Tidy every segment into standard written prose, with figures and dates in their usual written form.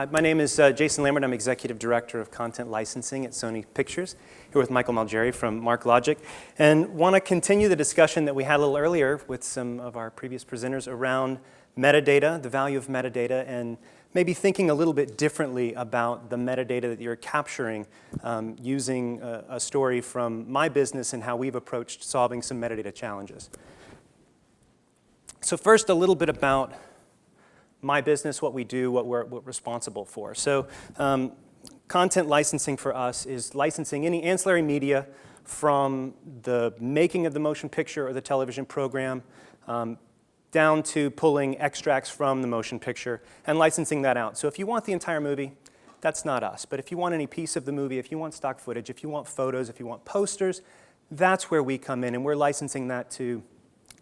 My name is Jason Lambert. I'm Executive Director of Content Licensing at Sony Pictures, here with Michael Malgeri from MarkLogic, and want to continue the discussion that we had a little earlier with some of our previous presenters around metadata, the value of metadata, and maybe thinking a little bit differently about the metadata that you're capturing using a story from my business and how we've approached solving some metadata challenges. So first, a little bit about my business, what we do, what we're responsible for. So content licensing for us is licensing any ancillary media from the making of the motion picture or the television program down to pulling extracts from the motion picture and licensing that out. So if you want the entire movie, that's not us. But if you want any piece of the movie, if you want stock footage, if you want photos, if you want posters, that's where we come in, and we're licensing that to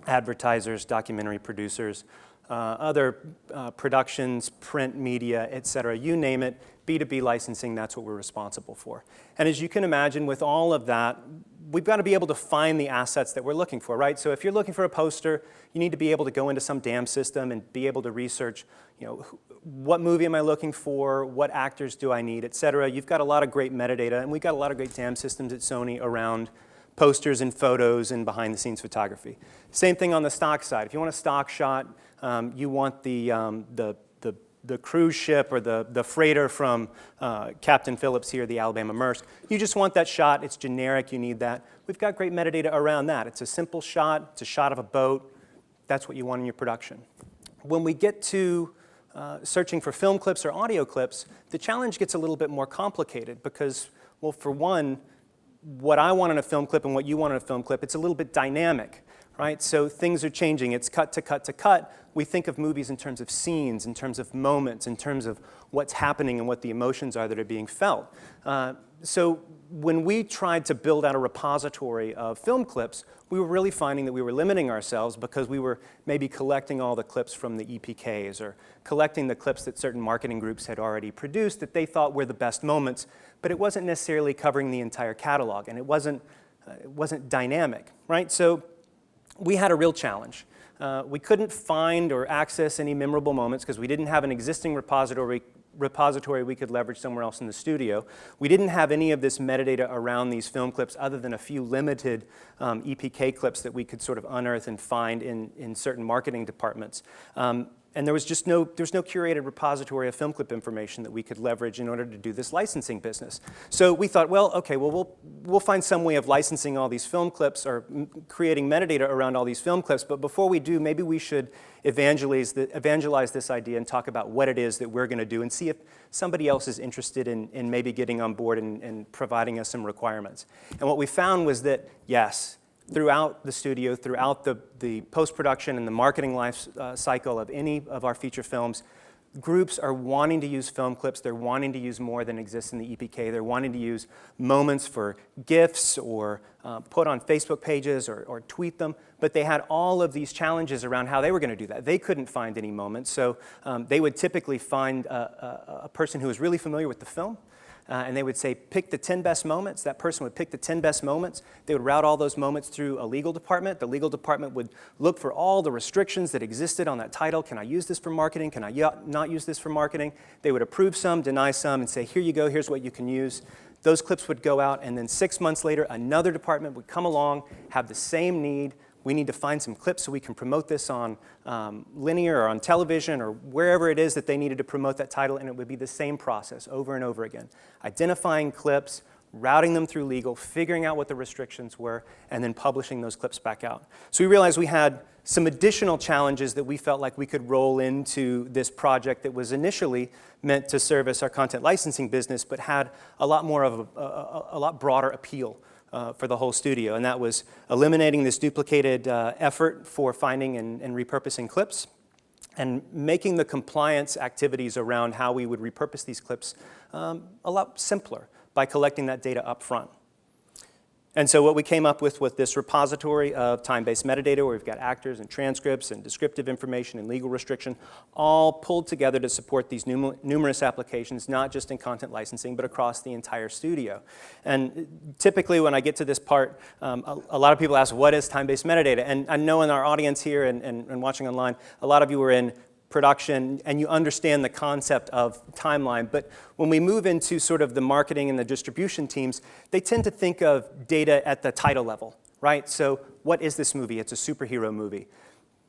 advertisers, documentary producers, other productions, print media, et cetera, you name it, B2B licensing, that's what we're responsible for. And as you can imagine, with all of that, we've got to be able to find the assets that we're looking for, right? So if you're looking for a poster, you need to be able to go into some DAM system and be able to research, what movie am I looking for, what actors do I need, et cetera. You've got a lot of great metadata, and we've got a lot of great DAM systems at Sony around posters and photos and behind-the-scenes photography. Same thing on the stock side. If you want a stock shot, you want the cruise ship or the freighter from Captain Phillips here, the Alabama Maersk. You just want that shot. It's generic. You need that. We've got great metadata around that. It's a simple shot. It's a shot of a boat. That's what you want in your production. When we get to searching for film clips or audio clips, the challenge gets a little bit more complicated because, well, for one, what I want in a film clip and what you want in a film clip, it's a little bit dynamic, right? So things are changing. It's cut to cut to cut. We think of movies in terms of scenes, in terms of moments, in terms of what's happening and what the emotions are that are being felt. So when we tried to build out a repository of film clips, we were really finding that we were limiting ourselves because we were maybe collecting all the clips from the EPKs or collecting the clips that certain marketing groups had already produced that they thought were the best moments, but it wasn't necessarily covering the entire catalog, and it wasn't dynamic, right? So we had a real challenge. We couldn't find or access any memorable moments because we didn't have an existing repository we could leverage somewhere else in the studio. We didn't have any of this metadata around these film clips other than a few limited EPK clips that we could sort of unearth and find in certain marketing departments. And there was no curated repository of film clip information that we could leverage in order to do this licensing business. So we thought, well, okay, we'll find some way of licensing all these film clips or creating metadata around all these film clips, but before we do, maybe we should evangelize this idea and talk about what it is that we're going to do and see if somebody else is interested in maybe getting on board and providing us some requirements. And what we found was that, yes, throughout the studio, throughout the post-production and the marketing life cycle of any of our feature films, groups are wanting to use film clips. They're wanting to use more than exists in the EPK. They're wanting to use moments for GIFs or put on Facebook pages or tweet them. But they had all of these challenges around how they were going to do that. They couldn't find any moments. So they would typically find a person who was really familiar with the film, and they would say, pick the 10 best moments. That person would pick the 10 best moments. They would route all those moments through a legal department. The legal department would look for all the restrictions that existed on that title. Can I use this for marketing? Can I not use this for marketing? They would approve some, deny some, and say, here you go, here's what you can use. Those clips would go out, and then 6 months later, another department would come along, have the same need. We need to find some clips so we can promote this on linear or on television or wherever it is that they needed to promote that title, and it would be the same process over and over again. Identifying clips, routing them through legal, figuring out what the restrictions were, and then publishing those clips back out. So we realized we had some additional challenges that we felt like we could roll into this project that was initially meant to service our content licensing business, but had a lot more of a lot broader appeal for the whole studio, and that was eliminating this duplicated effort for finding and repurposing clips and making the compliance activities around how we would repurpose these clips a lot simpler by collecting that data up front. And so what we came up with this repository of time-based metadata where we've got actors and transcripts and descriptive information and legal restriction all pulled together to support these numerous applications, not just in content licensing, but across the entire studio. And typically when I get to this part, a lot of people ask, what is time-based metadata? And I know in our audience here and watching online, a lot of you are in production and you understand the concept of timeline. But when we move into sort of the marketing and the distribution teams, they tend to think of data at the title level, right? So what is this movie? It's a superhero movie.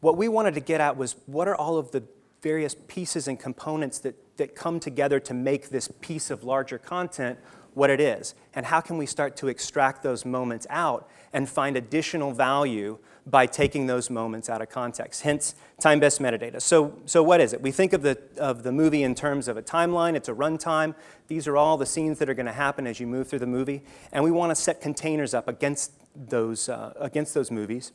What we wanted to get at was what are all of the various pieces and components that come together to make this piece of larger content what it is? And how can we start to extract those moments out and find additional value by taking those moments out of context, hence time-based metadata. So what is it? We think of the movie in terms of a timeline. It's a runtime. These are all the scenes that are going to happen as you move through the movie, and we want to set containers up against those movies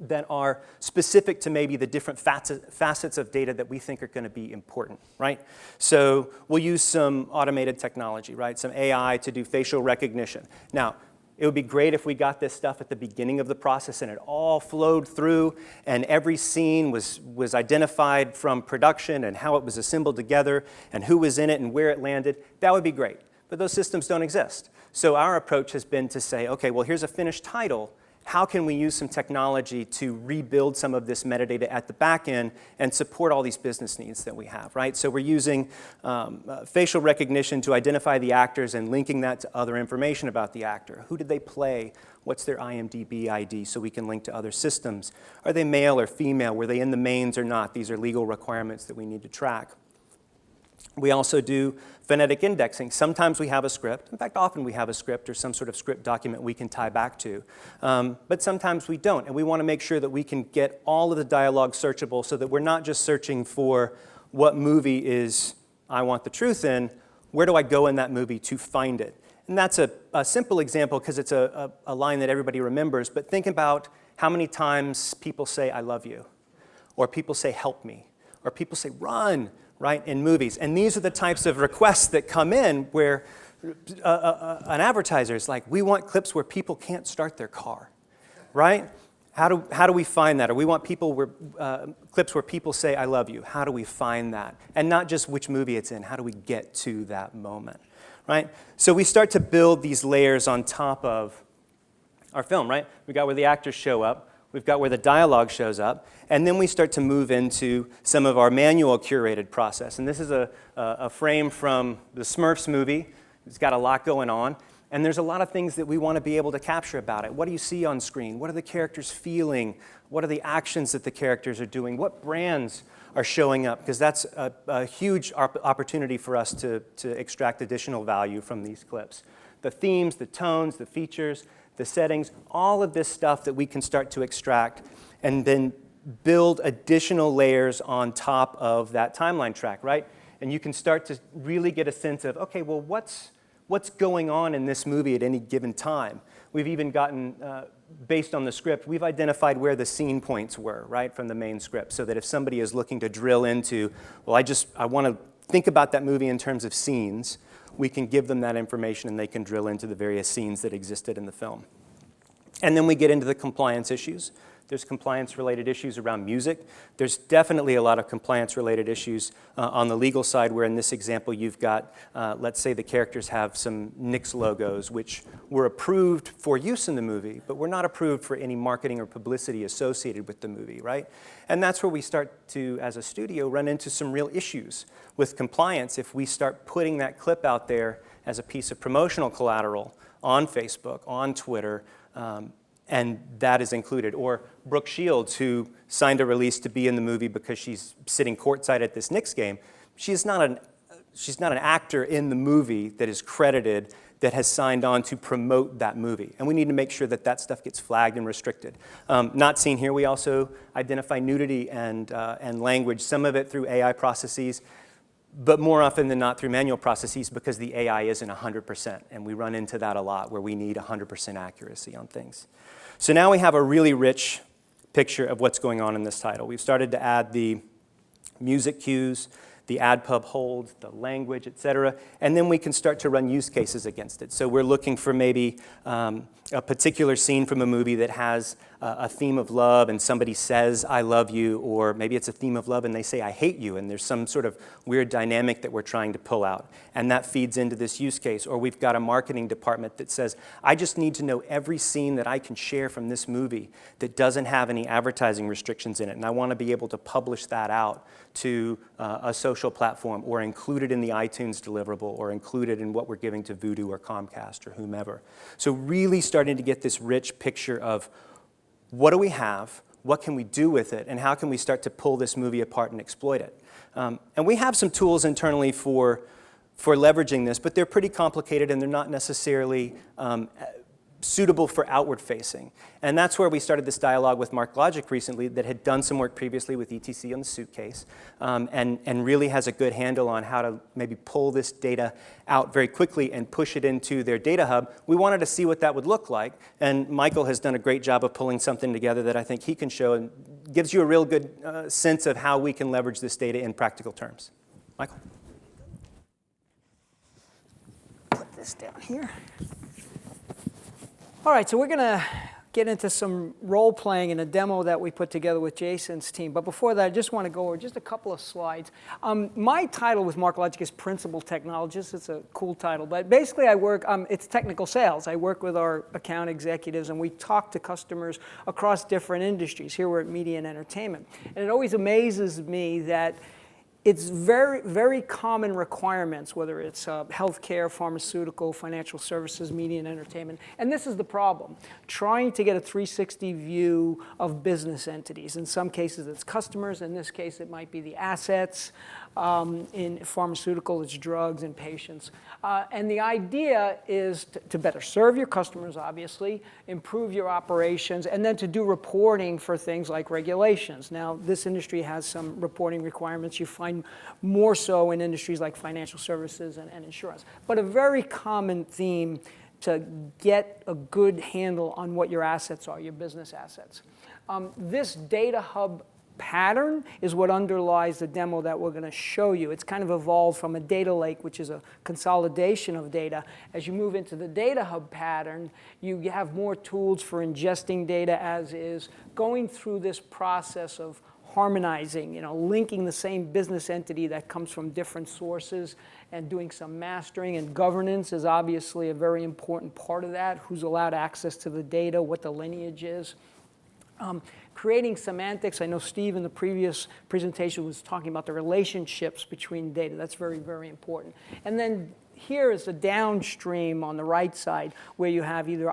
that are specific to maybe the different facets of data that we think are going to be important, right? So we'll use some automated technology, right? Some AI to do facial recognition. Now, it would be great if we got this stuff at the beginning of the process and it all flowed through and every scene was identified from production and how it was assembled together and who was in it and where it landed. That would be great. But those systems don't exist. So our approach has been to say, okay, well, here's a finished title. How can we use some technology to rebuild some of this metadata at the back end and support all these business needs that we have, right? So we're using facial recognition to identify the actors and linking that to other information about the actor. Who did they play? What's their IMDb ID so we can link to other systems? Are they male or female? Were they in the mains or not? These are legal requirements that we need to track. We also do phonetic indexing. Sometimes we have a script. In fact, often we have a script or some sort of script document we can tie back to. But sometimes we don't. And we want to make sure that we can get all of the dialogue searchable so that we're not just searching for what movie is I want the truth in. Where do I go in that movie to find it? And that's a simple example because it's a line that everybody remembers. But think about how many times people say, I love you. Or people say, help me. Or people say, run. Right, in movies. And these are the types of requests that come in where an advertiser is like, we want clips where people can't start their car, right? How do we find that? Or we want clips where people say, I love you. How do we find that? And not just which movie it's in. How do we get to that moment, right? So we start to build these layers on top of our film, right? We got where the actors show up. We've got where the dialogue shows up, and then we start to move into some of our manual curated process. And this is a frame from the Smurfs movie. It's got a lot going on, and there's a lot of things that we want to be able to capture about it. What do you see on screen? What are the characters feeling? What are the actions that the characters are doing? What brands are showing up? Because that's a huge opportunity for us to extract additional value from these clips. The themes, the tones, the features, the settings, all of this stuff that we can start to extract and then build additional layers on top of that timeline track, right? And you can start to really get a sense of, okay, well, what's going on in this movie at any given time? We've even gotten, based on the script, we've identified where the scene points were, right, from the main script, so that if somebody is looking to drill into, well, I want to think about that movie in terms of scenes, we can give them that information and they can drill into the various scenes that existed in the film. And then we get into the compliance issues. There's compliance-related issues around music. There's definitely a lot of compliance-related issues on the legal side, where in this example you've got, let's say the characters have some Nix logos, which were approved for use in the movie, but were not approved for any marketing or publicity associated with the movie, right? And that's where we start to, as a studio, run into some real issues with compliance if we start putting that clip out there as a piece of promotional collateral on Facebook, on Twitter, and that is included. Or Brooke Shields, who signed a release to be in the movie because she's sitting courtside at this Knicks game. She's not an actor in the movie that is credited that has signed on to promote that movie. And we need to make sure that that stuff gets flagged and restricted. Not seen here, we also identify nudity and language, some of it through AI processes, but more often than not through manual processes because the AI isn't 100%. And we run into that a lot where we need 100% accuracy on things. So now we have a really rich picture of what's going on in this title. We've started to add the music cues, the ad pub holds, the language, et cetera, and then we can start to run use cases against it. So we're looking for maybe a particular scene from a movie that has a theme of love and somebody says, I love you, or maybe it's a theme of love and they say, I hate you, and there's some sort of weird dynamic that we're trying to pull out. And that feeds into this use case. Or we've got a marketing department that says, I just need to know every scene that I can share from this movie that doesn't have any advertising restrictions in it, and I want to be able to publish that out to a social platform, or include it in the iTunes deliverable, or include it in what we're giving to Vudu or Comcast or whomever. So really starting to get this rich picture of what do we have, what can we do with it, and how can we start to pull this movie apart and exploit it. And we have some tools internally for leveraging this, but they're pretty complicated and they're not necessarily suitable for outward facing. And that's where we started this dialogue with MarkLogic recently that had done some work previously with ETC on the suitcase, and really has a good handle on how to maybe pull this data out very quickly and push it into their data hub. We wanted to see what that would look like, and Michael has done a great job of pulling something together that I think he can show and gives you a real good sense of how we can leverage this data in practical terms. Michael? Put this down here. All right, so we're going to get into some role-playing in a demo that we put together with Jason's team. But before that, I just want to go over just a couple of slides. My title with MarkLogic is Principal Technologist. It's a cool title. But basically, I work, it's technical sales. I work with our account executives, and we talk to customers across different industries. Here we're at media and entertainment. And it always amazes me that it's very, very common requirements, whether it's healthcare, pharmaceutical, financial services, media and entertainment. And this is the problem, trying to get a 360 view of business entities. In some cases, it's customers. In this case, it might be the assets. In pharmaceutical, it's drugs and patients. And the idea is to better serve your customers, obviously, improve your operations, and then to do reporting for things like regulations. Now, this industry has some reporting requirements. You find more so in industries like financial services and insurance. But a very common theme to get a good handle on what your assets are, your business assets. This data hub pattern is what underlies the demo that we're going to show you. It's kind of evolved from a data lake, which is a consolidation of data. As you move into the data hub pattern, you have more tools for ingesting data, as is going through this process of harmonizing, linking the same business entity that comes from different sources and doing some mastering. And governance is obviously a very important part of that. Who's allowed access to the data, what the lineage is. Creating semantics. I know Steve in the previous presentation was talking about the relationships between data. That's very, very important. And then here is the downstream on the right side, where you have either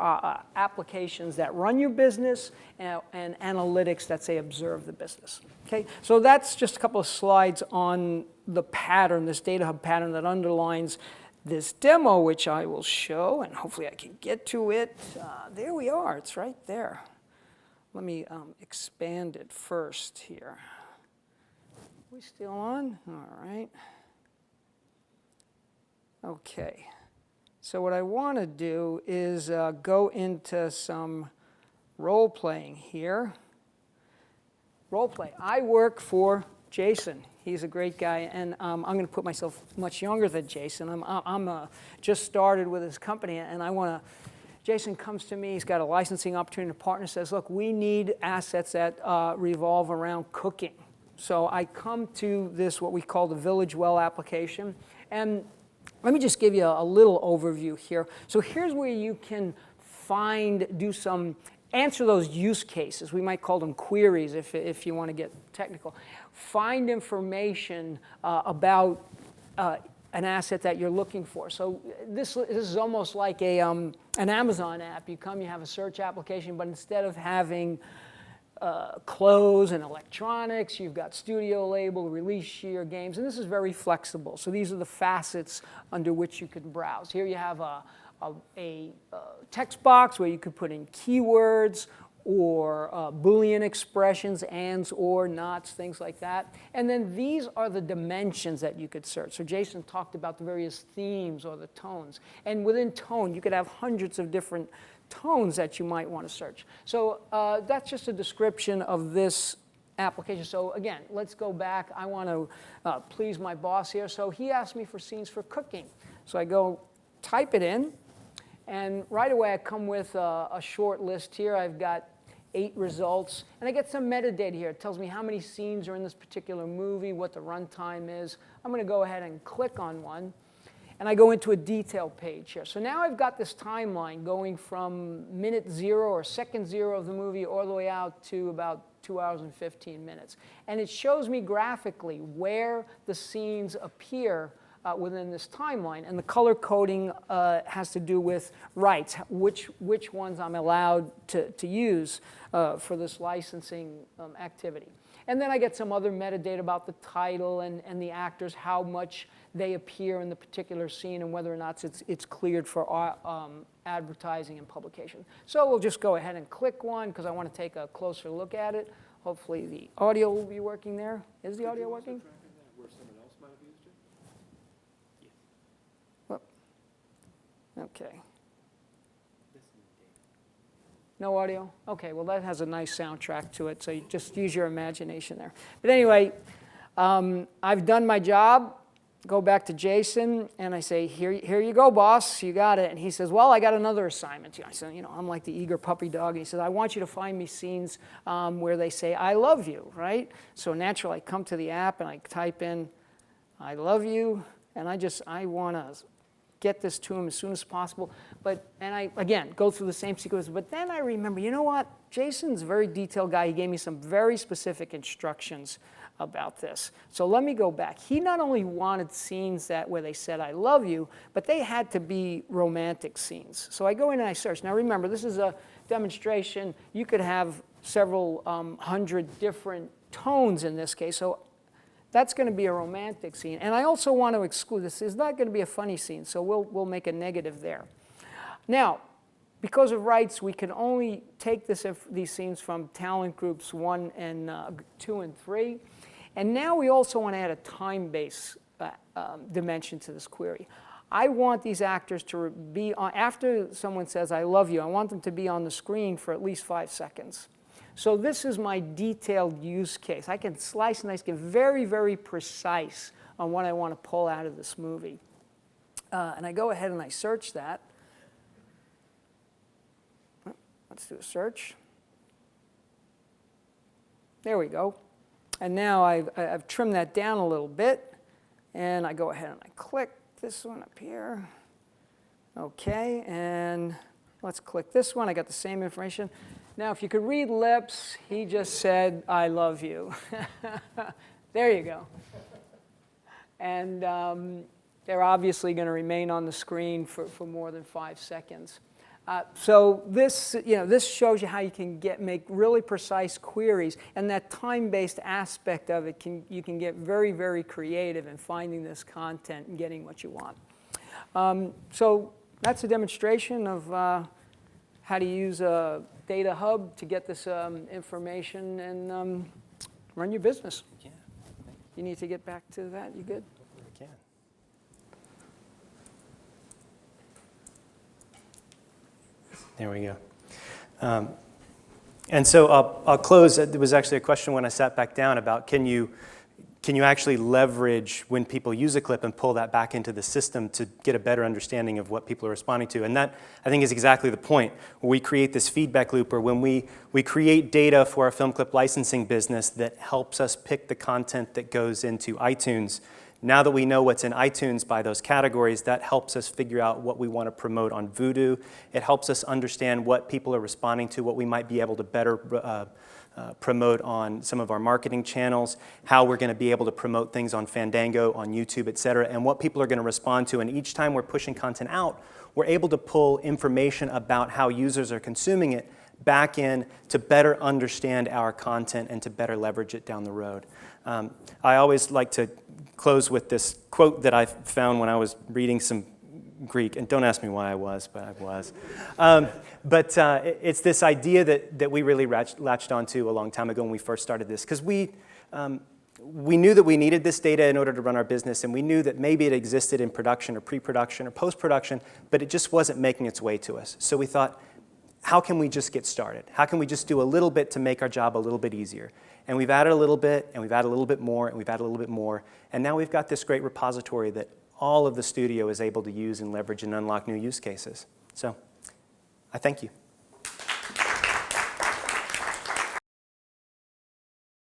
applications that run your business and analytics that say observe the business. Okay, so that's just a couple of slides on the pattern, this data hub pattern that underlines this demo, which I will show, and hopefully I can get to it. There we are. It's right there. Let me expand it first here. Are we still on? All right. Okay. So what I want to do is go into some role-playing here. Role-play. I work for Jason. He's a great guy, and I'm going to put myself much younger than Jason. I'm just started with his company, and I want to. Jason comes to me, he's got a licensing opportunity, a partner says, look, we need assets that revolve around cooking. So I come to this, what we call the Village Well application. And let me just give you a little overview here. So here's where you can answer those use cases. We might call them queries if you want to get technical. Find information about an asset that you're looking for. So this is almost like an Amazon app. You come, you have a search application, but instead of having clothes and electronics, you've got studio label, release year, games, and this is very flexible. So these are the facets under which you can browse. Here you have a text box where you could put in keywords or Boolean expressions, ands, or, nots, things like that. And then these are the dimensions that you could search. So Jason talked about the various themes or the tones. And within tone, you could have hundreds of different tones that you might want to search. So that's just a description of this application. So again, let's go back. I want to please my boss here. So he asked me for scenes for cooking. So I go type it in. And right away, I come with a short list here. I've got 8 results, and I get some metadata here. It tells me how many scenes are in this particular movie, what the runtime is. I'm going to go ahead and click on one, and I go into a detail page here. So now I've got this timeline going from minute 0 or second 0 of the movie all the way out to about 2 hours and 15 minutes. And it shows me graphically where the scenes appear within this timeline. And the color coding has to do with rights, which ones I'm allowed to use for this licensing activity. And then I get some other metadata about the title and the actors, how much they appear in the particular scene, and whether or not it's cleared for advertising and publication. So we'll just go ahead and click one, because I want to take a closer look at it. Hopefully the audio will be working there. Is the audio working? Where someone else might have used it? Well, okay. No audio? Okay, well that has a nice soundtrack to it, so you just use your imagination there. But anyway, I've done my job. Go back to Jason, and I say, here you go, boss, you got it. And he says, well, I got another assignment. I said, I'm like the eager puppy dog. And he says, I want you to find me scenes where they say, I love you, right? So naturally, I come to the app, and I type in, I love you, and I want to get this to him as soon as possible. And I, again, go through the same sequence. But then I remember, you know what? Jason's a very detailed guy. He gave me some very specific instructions about this. So let me go back. He not only wanted scenes where they said, I love you, but they had to be romantic scenes. So I go in and I search. Now remember, this is a demonstration. You could have several hundred different tones in this case. So that's going to be a romantic scene. And I also want to exclude this. It's not going to be a funny scene, so we'll make a negative there. Now, because of rights, we can only take these scenes from talent groups 1 and 2 and 3. And now we also want to add a time-based dimension to this query. I want these actors to be on, after someone says, I love you, I want them to be on the screen for at least 5 seconds. So this is my detailed use case. I can slice and dice, get very, very precise on what I want to pull out of this movie. And I go ahead and I search that. Let's do a search. There we go. And now I've trimmed that down a little bit. And I go ahead and I click this one up here. OK, and let's click this one. I got the same information. Now, if you could read lips, he just said, I love you. There you go. And they're obviously going to remain on the screen for more than 5 seconds. So this shows you how you can make really precise queries, and that time-based aspect of it, you can get very, very creative in finding this content and getting what you want. So that's a demonstration of how to use a Data Hub to get this information and run your business. Yeah. You need to get back to that? You good? I can. There we go. And so I'll close. There was actually a question when I sat back down about can you actually leverage when people use a clip and pull that back into the system to get a better understanding of what people are responding to. And that, I think, is exactly the point. Where we create this feedback loop, or when we create data for our film clip licensing business that helps us pick the content that goes into iTunes. Now that we know what's in iTunes by those categories, that helps us figure out what we want to promote on Vudu. It helps us understand what people are responding to, what we might be able to better promote on some of our marketing channels, how we're going to be able to promote things on Fandango, on YouTube, et cetera, and what people are going to respond to. And each time we're pushing content out, we're able to pull information about how users are consuming it back in to better understand our content and to better leverage it down the road. I always like to close with this quote that I found when I was reading some Greek, and don't ask me why I was, but I was. It's this idea that we really latched onto a long time ago when we first started this, because we knew that we needed this data in order to run our business, and we knew that maybe it existed in production or pre-production or post-production, but it just wasn't making its way to us. So we thought, how can we just get started? How can we just do a little bit to make our job a little bit easier? And we've added a little bit, and we've added a little bit more, and we've added a little bit more, and now we've got this great repository that all of the studio is able to use and leverage and unlock new use cases. So I thank you.